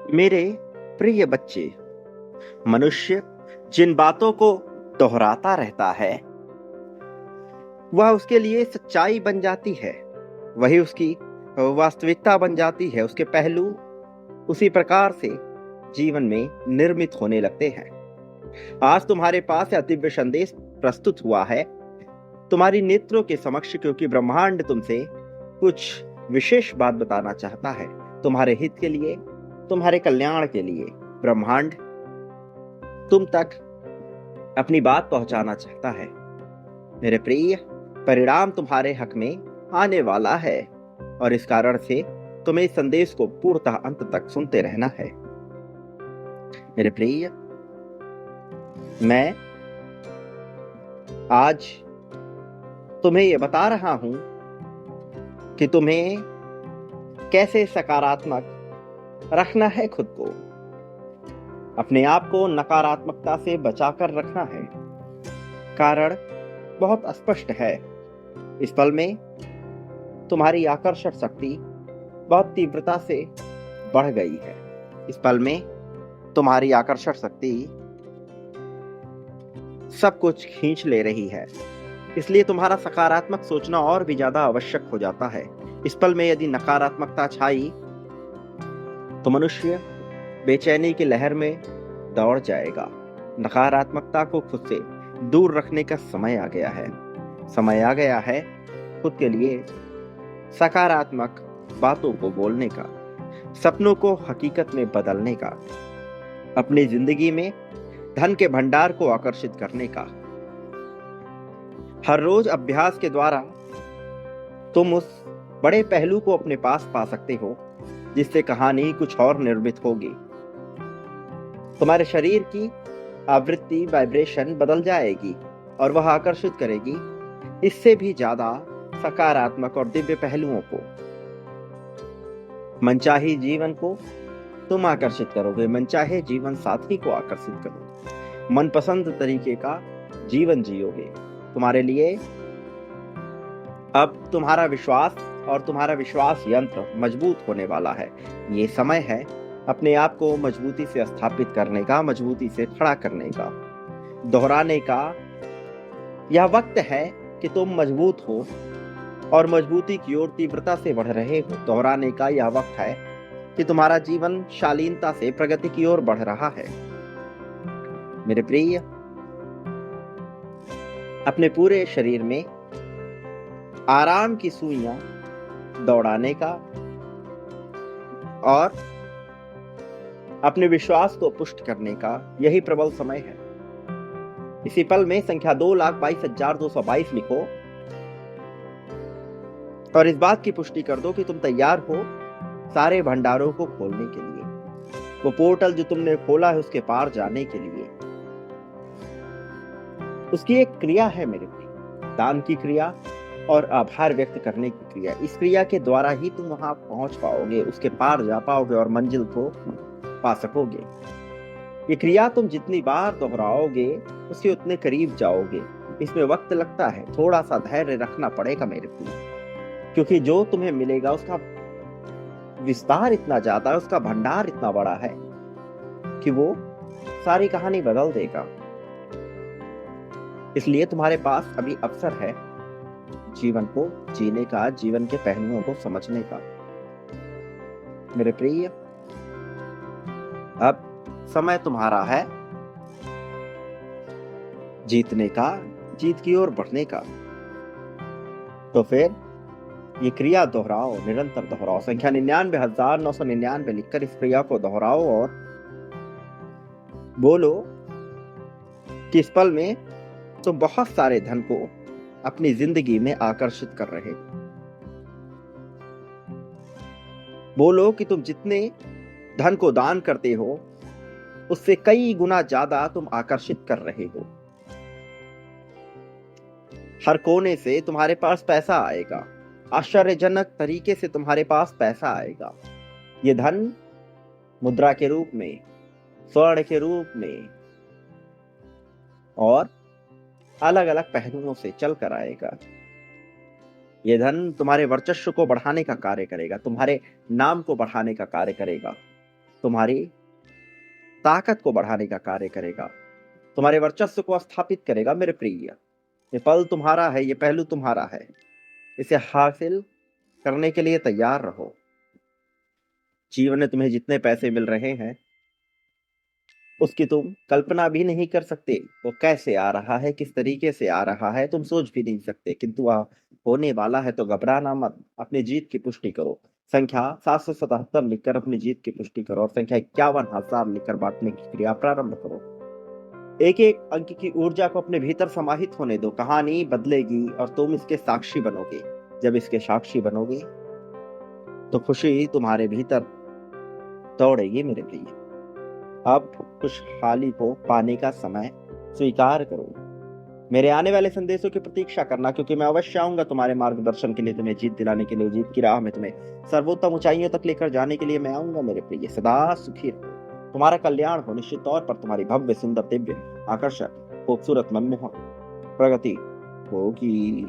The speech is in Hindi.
मेरे प्रिय बच्चे, मनुष्य जिन बातों को दोहराता रहता है वह उसके लिए सच्चाई बन जाती है। वही उसकी वास्तविकता बन जाती है। उसके पहलू उसी प्रकार से जीवन में निर्मित होने लगते हैं। आज तुम्हारे पास यह दिव्य संदेश प्रस्तुत हुआ है तुम्हारी नेत्रों के समक्ष, क्योंकि ब्रह्मांड तुमसे कुछ विशेष बात बताना चाहता है। तुम्हारे हित के लिए, तुम्हारे कल्याण के लिए ब्रह्मांड तुम तक अपनी बात पहुंचाना चाहता है। मेरे प्रिय, परिणाम तुम्हारे हक में आने वाला है और इस कारण से तुम्हें इस संदेश को पूर्णतः अंत तक सुनते रहना है। मेरे प्रिय, मैं आज तुम्हें यह बता रहा हूं कि तुम्हें कैसे सकारात्मक रखना है। खुद को, अपने आप को नकारात्मकता से बचाकर रखना है। कारण बहुत स्पष्ट है। इस पल में तुम्हारी आकर्षण शक्ति बहुत तीव्रता से बढ़ गई है। इस पल में तुम्हारी आकर्षण शक्ति सब कुछ खींच ले रही है। इसलिए तुम्हारा सकारात्मक सोचना और भी ज्यादा आवश्यक हो जाता है। इस पल में यदि नकारात्मकता छाई तो मनुष्य बेचैनी की लहर में दौड़ जाएगा। नकारात्मकता को खुद से दूर रखने का समय आ गया है। समय आ गया है खुद के लिए सकारात्मक बातों को बोलने का, सपनों को हकीकत में बदलने का, अपनी जिंदगी में धन के भंडार को आकर्षित करने का। हर रोज अभ्यास के द्वारा तुम उस बड़े पहलू को अपने पास पा सकते हो जिससे कहानी कुछ और निर्मित होगी। तुम्हारे शरीर की आवृत्ति, वाइब्रेशन बदल जाएगी और वह आकर्षित करेगी इससे भी ज्यादा सकारात्मक और दिव्य पहलुओं को। मनचाही जीवन को तुम आकर्षित करोगे, मनचाहे जीवन साथी को आकर्षित करोगे, मनपसंद तरीके का जीवन जियोगे। तुम्हारे लिए अब तुम्हारा विश्वास और तुम्हारा विश्वास यंत्र मजबूत होने वाला है। ये समय है अपने आप को मजबूती से स्थापित करने का, मजबूती से खड़ा करने का, दोहराने का। यह वक्त है कि तुम मजबूत हो और मजबूती की ओर तीव्रता से बढ़ रहे हो। दोहराने का यह वक्त है कि तुम्हारा जीवन शालीनता से प्रगति की ओर बढ़ रहा है। मेरे प्रिय, अपने पूरे शरीर में आराम की सुइयां दौड़ाने का और अपने विश्वास को पुष्ट करने का यही प्रबल समय है। इसी पल में संख्या 2,22,222 लिखो और इस बात की पुष्टि कर दो कि तुम तैयार हो सारे भंडारों को खोलने के लिए। वो पोर्टल जो तुमने खोला है उसके पार जाने के लिए। उसकी एक क्रिया है मेरे प्रिय, दान की क्रिया और आभार व्यक्त करने की क्रिया। इस क्रिया के द्वारा ही तुम वहां पहुंच पाओगे, उसके पार जा पाओगे और मंजिल को पा सकोगे। ये क्रिया तुम जितनी बार दोहराओगे उसके उतने करीब जाओगे। इसमें वक्त लगता है, थोड़ा सा धैर्य रखना पड़ेगा मेरे प्रिय, क्योंकि जो तुम्हें मिलेगा उसका विस्तार इतना ज्यादा है, उसका भंडार इतना बड़ा है कि वो सारी कहानी बदल देगा। इसलिए तुम्हारे पास अभी अवसर है जीवन को जीने का, जीवन के पहलुओं को समझने का। मेरे प्रिय, अब समय तुम्हारा है जीतने का, जीत की ओर बढ़ने का। तो फिर ये क्रिया दोहराओ, निरंतर दोहराओ। संख्या 99,999 लिखकर इस क्रिया को दोहराओ और बोलो कि इस पल में तुम बहुत सारे धन को अपनी जिंदगी में आकर्षित कर रहे हो। बोलो कि तुम जितने धन को दान करते हो उससे कई गुना ज्यादा तुम आकर्षित कर रहे हो। हर कोने से तुम्हारे पास पैसा आएगा, आश्चर्यजनक तरीके से तुम्हारे पास पैसा आएगा। ये धन मुद्रा के रूप में, स्वर्ण के रूप में और अलग अलग पहलुओं से चल कर आएगा। ये धन तुम्हारे वर्चस्व को बढ़ाने का कार्य करेगा, तुम्हारे नाम को बढ़ाने का कार्य करेगा, तुम्हारी ताकत को बढ़ाने का कार्य करेगा, तुम्हारे वर्चस्व को स्थापित करेगा मेरे प्रिय। ये पल तुम्हारा है, ये पहलू तुम्हारा है, इसे हासिल करने के लिए तैयार रहो। जीवन में तुम्हें जितने पैसे मिल रहे हैं उसकी तुम कल्पना भी नहीं कर सकते। वो कैसे आ रहा है, किस तरीके से आ रहा है, तुम सोच भी नहीं सकते, किंतु वह होने वाला है। तो घबराना मत, अपनी जीत की पुष्टि करो। संख्या 777 लिखकर अपनी जीत की पुष्टि करो और संख्या 51,000 लिखकर बांटने की क्रिया प्रारंभ करो। एक एक अंक की ऊर्जा को अपने भीतर समाहित होने दो। कहानी बदलेगी और तुम इसके साक्षी बनोगे। जब इसके साक्षी बनोगे तो खुशी तुम्हारे भीतर दौड़ेगी मेरे प्रिय। अब खुशहाली को पाने का समय स्वीकार करो। मेरे आने वाले संदेशों की प्रतीक्षा करना, क्योंकि मैं अवश्य आऊंगा तुम्हारे मार्गदर्शन के लिए, तुम्हें जीत दिलाने के लिए। जीत की राह में तुम्हें सर्वोत्तम ऊंचाइयों तक लेकर जाने के लिए मैं आऊंगा मेरे प्रिय। सदा सुखी रहो, तुम्हारा कल्याण हो। निश्चित तौर पर तुम्हारी भव्य, सुंदर, दिव्य, आकर्षक, खूबसूरत, मनमोहक प्रगति होगी।